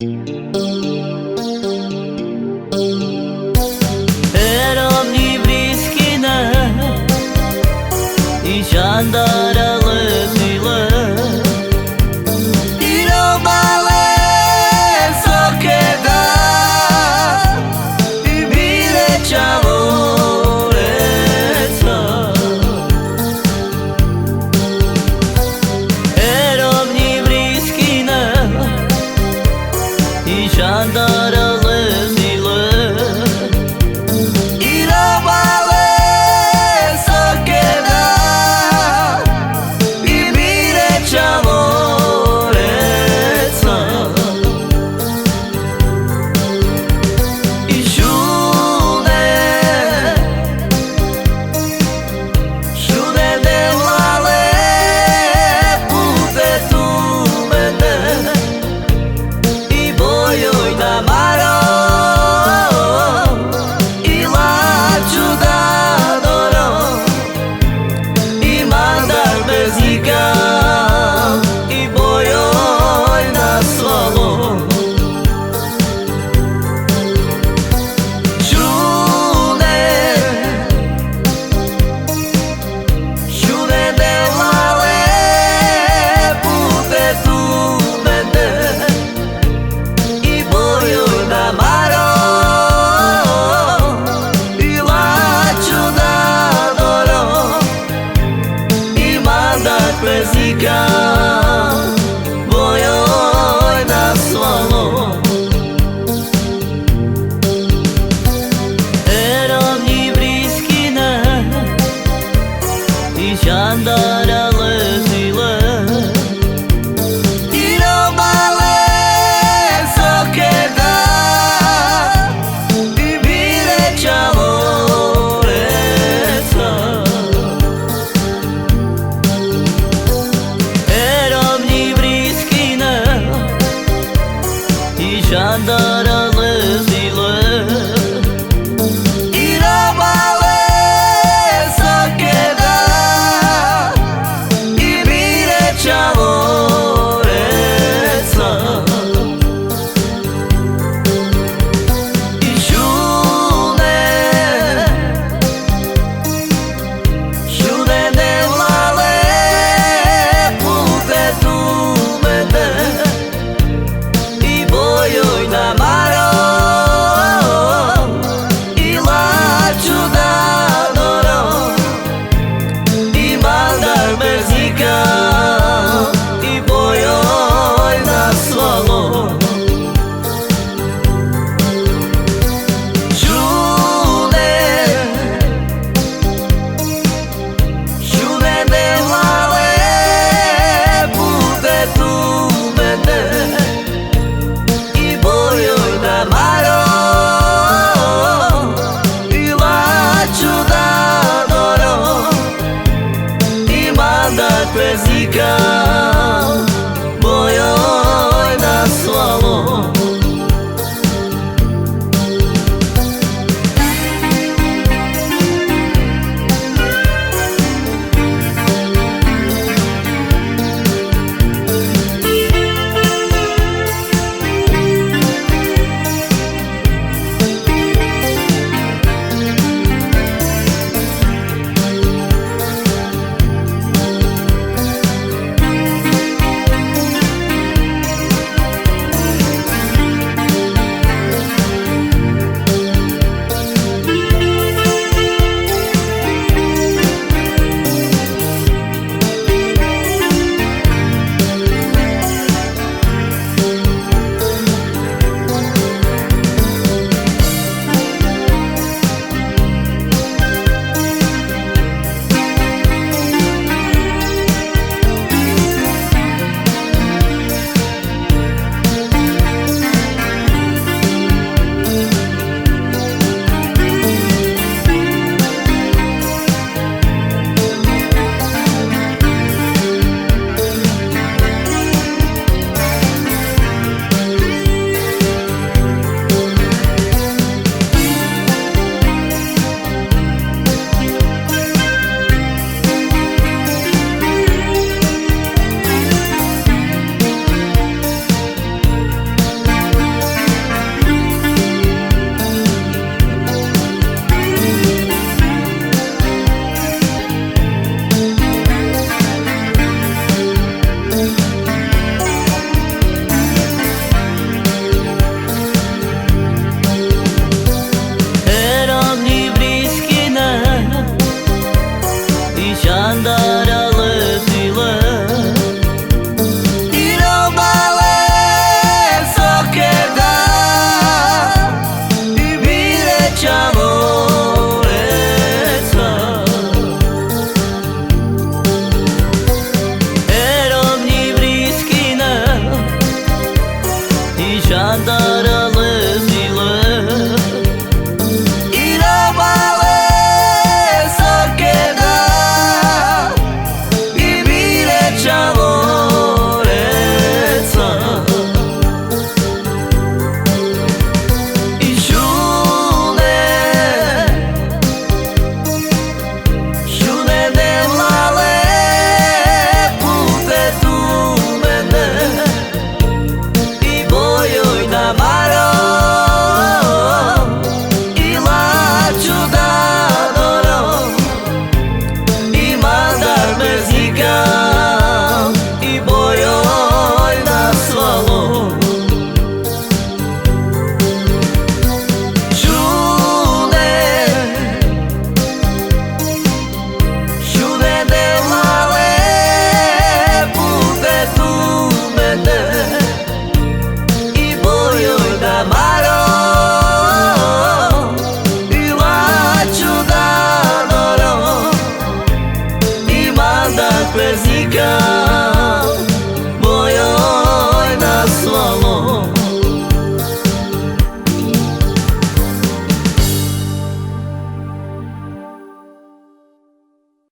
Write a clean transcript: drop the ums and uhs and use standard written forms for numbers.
Eram Nivriskine I Žandaralı zile I robale sokeda I bileća voreca Eram Nivriskine I Žandaralı zile I robale sokeda I bileća voreca I šude devlale pute tu mene I bojoj da maro I laću da doro I mandar bez nikam I bojoj da svalo Šude devlale pute tu mene I bojoj da maro I laću da doro I mandat prezika bojoj da svalo Eram Nivriskine I Žandaralı zile I robale sokeda I bileća voreca Eram Nivriskine I Žandaralı